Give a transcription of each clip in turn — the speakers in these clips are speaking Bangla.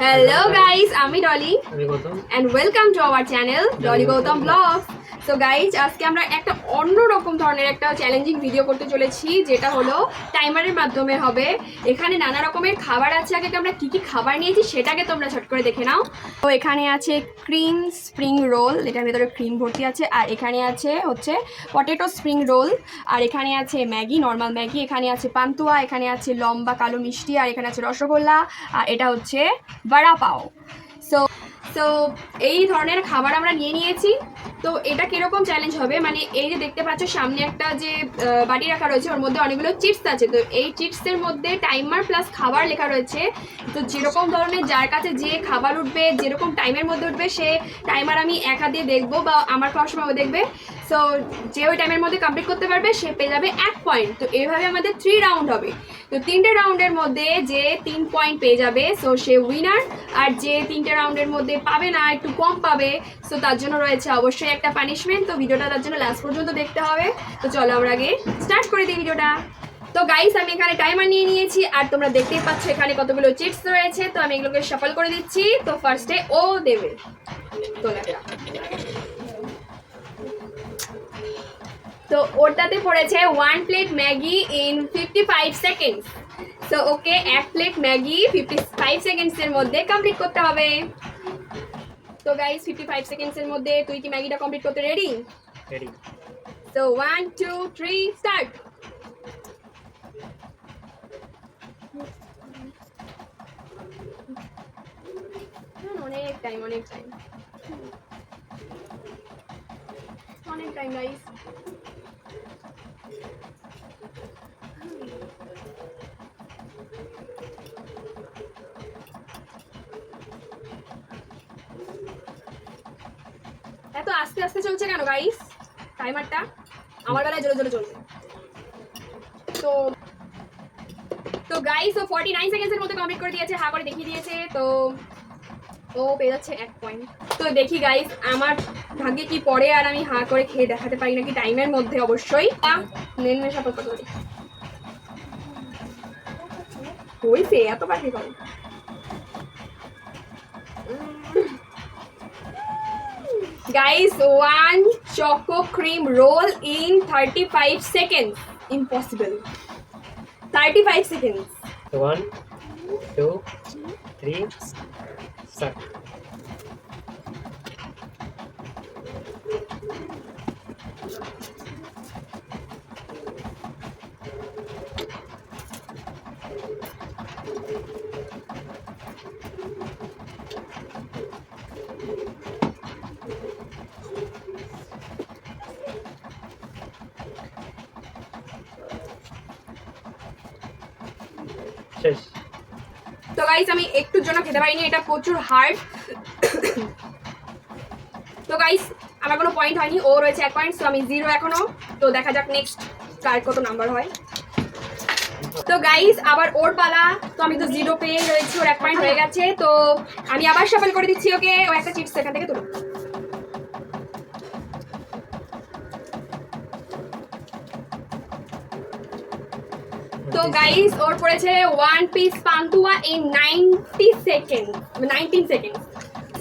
Hello guys, আমি ডলি আমি Gautam and welcome to our channel Dolly Gautam vlogs. So guys আজকে আমরা একটা অন্যরকম ধরনের একটা চ্যালেঞ্জিং ভিডিও করতে চলেছি, যেটা হলো টাইমারের মাধ্যমে হবে। এখানে নানা রকমের খাবার আছে, আগে আমরা কী কী খাবার নিয়েছি সেটাকে তোমরা ছোট করে দেখে নাও। তো এখানে আছে ক্রিম স্প্রিং রোল, এটার ভেতরে ক্রিম ভর্তি আছে, আর এখানে আছে হচ্ছে পটেটো স্প্রিং রোল, আর এখানে আছে ম্যাগি, নর্মাল ম্যাগি, এখানে আছে পান্তুয়া, এখানে আছে লম্বা কালো মিষ্টি, আর এখানে আছে রসগোল্লা, আর এটা হচ্ছে বড়া পাও। সো এই ধরনের খাবার আমরা নিয়ে নিয়েছি। তো এটা কিরকম চ্যালেঞ্জ হবে, মানে এই যে দেখতে পাচ্ছ সামনে একটা যে বাটি রাখা রয়েছে, ওর মধ্যে অনেকগুলো চিপস আছে। তো এই চিপসের মধ্যে টাইমার প্লাস খাবার লেখা রয়েছে। তো যেরকম ধরনের যার কাছে যে খাবার উঠবে, যেরকম টাইমের মধ্যে উঠবে, সে টাইমার আমি এক হাত দিয়ে দেখবো বা আমার খাওয়ার সময় ও দেখবে। সো যে ওই টাইমের মধ্যে কমপ্লিট করতে পারবে সে পেয়ে যাবে 1 পয়েন্ট। তো এইভাবে আমাদের 3 রাউন্ড হবে। তো 3টে রাউন্ডের মধ্যে যে 3 পয়েন্ট পেয়ে যাবে সো সে উইনার, আর যে 3টে রাউন্ডের মধ্যে পাবে না, একটু কম পাবে, সো তার জন্য রয়েছে অবশ্যই একটা পানিশমেন্ট। তো ভিডিওটা তার জন্য লাস্ট পর্যন্ত দেখতে হবে। তো চলো আমরা আগে স্টার্ট করে দিই ভিডিওটা। তো গাইস আমি এখানে টাইমার নিয়ে নিয়েছি, আর তোমরা দেখতেই পাচ্ছ এখানে কতগুলো চিপস রয়েছে। তো আমি এগুলোকে শাফল করে দিচ্ছি। তো ফার্স্টে ও দেবে তোলাটা। তো ওটাতে পড়েছে 1 plate Maggi in 55 seconds. So okay 1 plate Maggi 55 সেকেন্ডসের মধ্যে কমপ্লিট করতে হবে। তো গাইস 55 সেকেন্ডসের মধ্যে তুই কি ম্যাগিটা কমপ্লিট করতে রেডি? রেডি। So 1 2 3 start. অনেক টাইম অনেক টাইম অনেক টাইম গাইস। এত আস্তে আস্তে চলছে কেন গাইস টাইমারটা? আমার বেলায় জোরে জোরে চলছে। তো তো গাইস ও 49 সেকেন্ডসের মধ্যে কমপ্লিট করে দিয়েছে, হা করে দেখিয়ে দিয়েছে। তো ও পেয়ে যাচ্ছে 1 পয়েন্ট। তো দেখি গাইস আমার ভাগ্যে কি পড়ে, আর আমি হা করে খেয়ে দেখাতে পারি নাকি টাইমের মধ্যে। অবশ্যই নেন মে সাপোর্ট করতে পারি। হইছে এত বাকি করে guys, 1 choco cream roll in 35 seconds. Impossible. 35 seconds. 1 2 3 start. শেষ। তো গাইস আমি একটুর জন্য খেতে পারিনি, এটা প্রচুর হার্ড। তো গাইস আমার কোনো পয়েন্ট হয়নি, ও রয়েছে 1 পয়েন্ট। সো আমি 0 এখনো। তো দেখা যাক নেক্সট কার কত নাম্বার হয়। তো গাইস আবার ওর পালা। তো আমি তো 0 পেয়ে রয়েছি, ওর 1 পয়েন্ট হয়ে গেছে। তো আমি আবার শাফল করে দিচ্ছি ওকে। ও একটা চিপস এখান থেকে তুলো। তো গাইস ওর পড়েছে 1 piece pantua in 90 second, 19 second.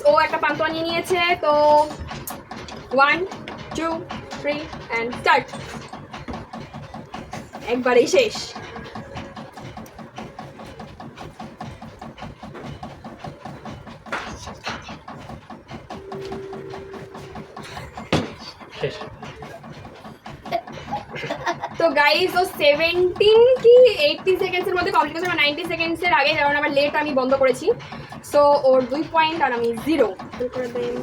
ও একটা পান্তুয়া নিয়ে নিয়েছে। তো 1 2 3 এন্ড স্টার্ট। একবারেই শেষ। শেষ। তো গাইস ও 17 কি 80 সেকেন্ডসের মধ্যে কমপ্লিট করেছে, 90 সেকেন্ডসের আগে, কারণ আমার লেট আমি বন্ধ করেছি। সো ওর 2 পয়েন্ট আর আমি 0 করে দেন।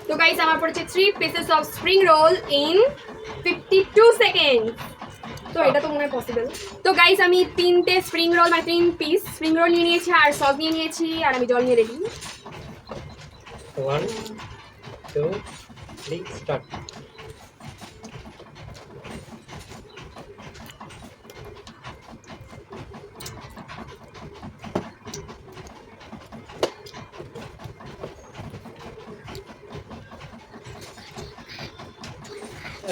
তো গাইস আমার পড়েছে 3 pieces of spring roll in 52 second. তো এটা তো মনে হয় পসিবল। তো গাইস আমি 3টে স্প্রিং রোল মানে 3 পিস স্প্রিং রোল নিয়ে নিয়েছি, আর সস নিয়ে নিয়েছি, আর আমি জল নিয়ে রেডি। 1 2 3 স্টার্ট।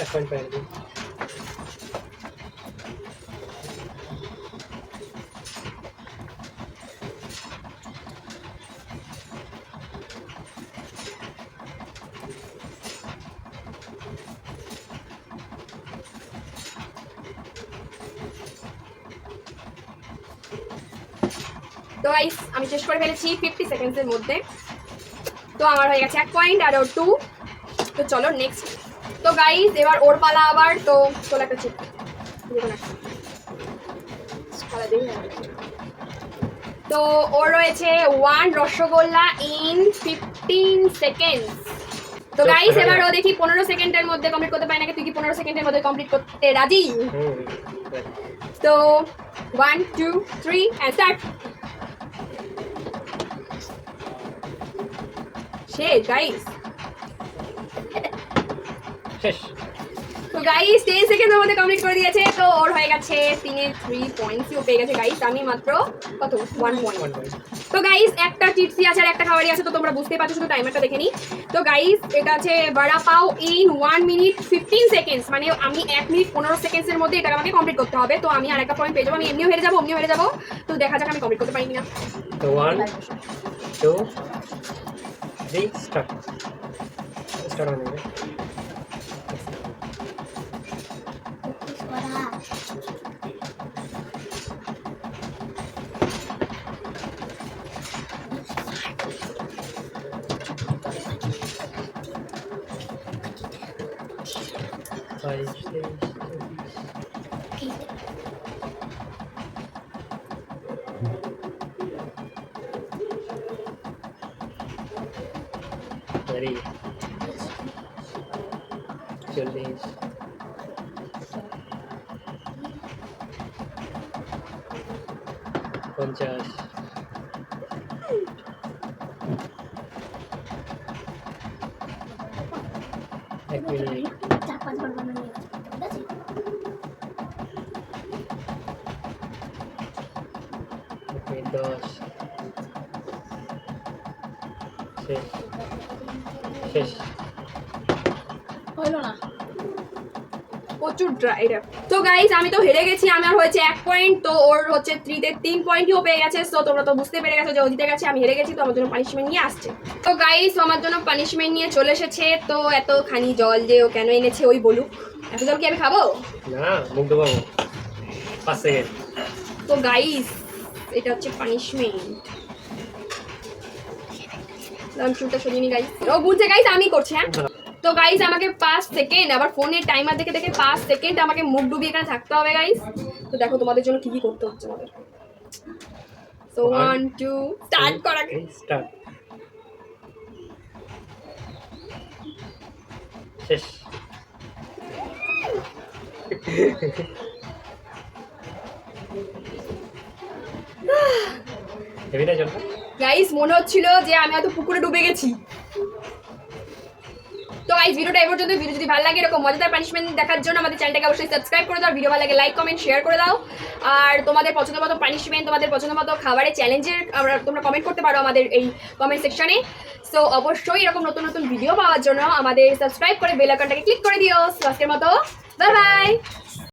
এখন পাই তো গাইস আমি শেষ করে ফেলেছি 50 সেকেন্ডসের মধ্যে। তো আমার হয়ে গেছে 1 পয়েন্ট আর ওর 2। তো চলো নেক্সট। তো গাইস এবার ওর পালা আবার। তো চলো একটা চিপ তো ওর রয়েছে 1 রসগোল্লা ইন 15 সেকেন্ড। তো গাইস এবার ও দেখি 15 সেকেন্ডের মধ্যে কমপ্লিট করতে পারে নাকি। তুই কি 15 সেকেন্ডের মধ্যে কমপ্লিট করতে রাজি? তো 1 2 3 এন্ড স্টার্ট। শেষ গাইস। শেষ। তো গাইস 10 সেকেন্ডের মধ্যে কমপ্লিট করে দিয়েছে। তো ওর হয়ে গেছে 3 পয়েন্টস ও পেয়ে গেছে গাইস। আমি মাত্র কত 1 পয়েন্ট। তো গাইস একটা চিপসি আছে আর একটা খাবারই আছে, তো তোমরা বুঝতেই পারছো, শুধু টাইমারটা দেখে নি। তো গাইস এটা আছে বড়া পাও ইন 1 মিনিট 15 সেকেন্ডস, মানে আমি 1 মিনিট 15 সেকেন্ডসের মধ্যে এটা আমাকে কমপ্লিট করতে হবে। তো আমি আরেকটা পয়েন্ট পেয়ে যাবো, আমি এমনিও হেরে যাবো অমনিও হেরে যাবো। তো দেখা যাক আমি কমপ্লিট করতে পারি কিনা। তো 1 2 3 স্টার্ট। স্টার্ট হয়ে যাবে। Ready. 40 50 1 মিনিট 4-5 বার বানানো ঠিক আছে। 10 শেষ শেষ। হলো না। প্রচুর ড্রাই। তো গাইস আমি তো হেরে গেছি, আমার হয়েছে 1 পয়েন্ট। তো ওর হচ্ছে 3 তে 3 পয়েন্টও পেয়ে গেছে। সো তোমরা তো বুঝতে পেরে গেছো যে ও জিতে গেছে, আমি হেরে গেছি। তো আমার জন্য পানিশমেন্ট নিয়ে আসছে। তো গাইস আমার জন্য পানিশমেন্ট নিয়ে চলে এসেছে। তো এতখানি জল যে ও কেন এনেছে ওই বলুক। এত জল কি আমি খাবো? না, মুখ ডুবাবো 5 সেকেন্ড। তো গাইস এটা হচ্ছে পানিশমেন্ট। আমি শুটটা সরিয়ে নি গাইস। ও বুঝছে গাইস আমি করছি। হ্যাঁ তো গাইস আমাকে 5 সেকেন্ড, আবার ফোনের টাইমার দেখে দেখে 5 সেকেন্ড আমাকে মুখ ডুবিয়ে এখানে থাকতে হবে গাইস। তো দেখো তোমাদের জন্য কি কি করতে হচ্ছে আমাদের। সো 1 2 স্টার্ট করা। স্টার্ট। শেষ। হেভিটা চলবে গাইস মনে হচ্ছিল যে আমি হয়তো পুকুরে ডুবে গেছি। তো গাইস ভিডিওটা এই পর্যন্ত। ভিডিও যদি ভালো লাগে এরকম মজাদার পানিশমেন্ট দেখার জন্য আমাদের চ্যানেলটাকে অবশ্যই সাবস্ক্রাইব করে দাও। ভিডিও ভালো লাগে লাইক কমেন্ট শেয়ার করে দাও। আর তোমাদের পছন্দ মতো পানিশমেন্ট, তোমাদের পছন্দ মতো খাবারের চ্যালেঞ্জের তোমরা কমেন্ট করতে পারো আমাদের এই কমেন্ট সেকশনে। সো অবশ্যই এরকম নতুন নতুন ভিডিও পাওয়ার জন্য আমাদের সাবস্ক্রাইব করে বেল আইকনটাকে ক্লিক করে দিও। আজকের মতো বাই বাই।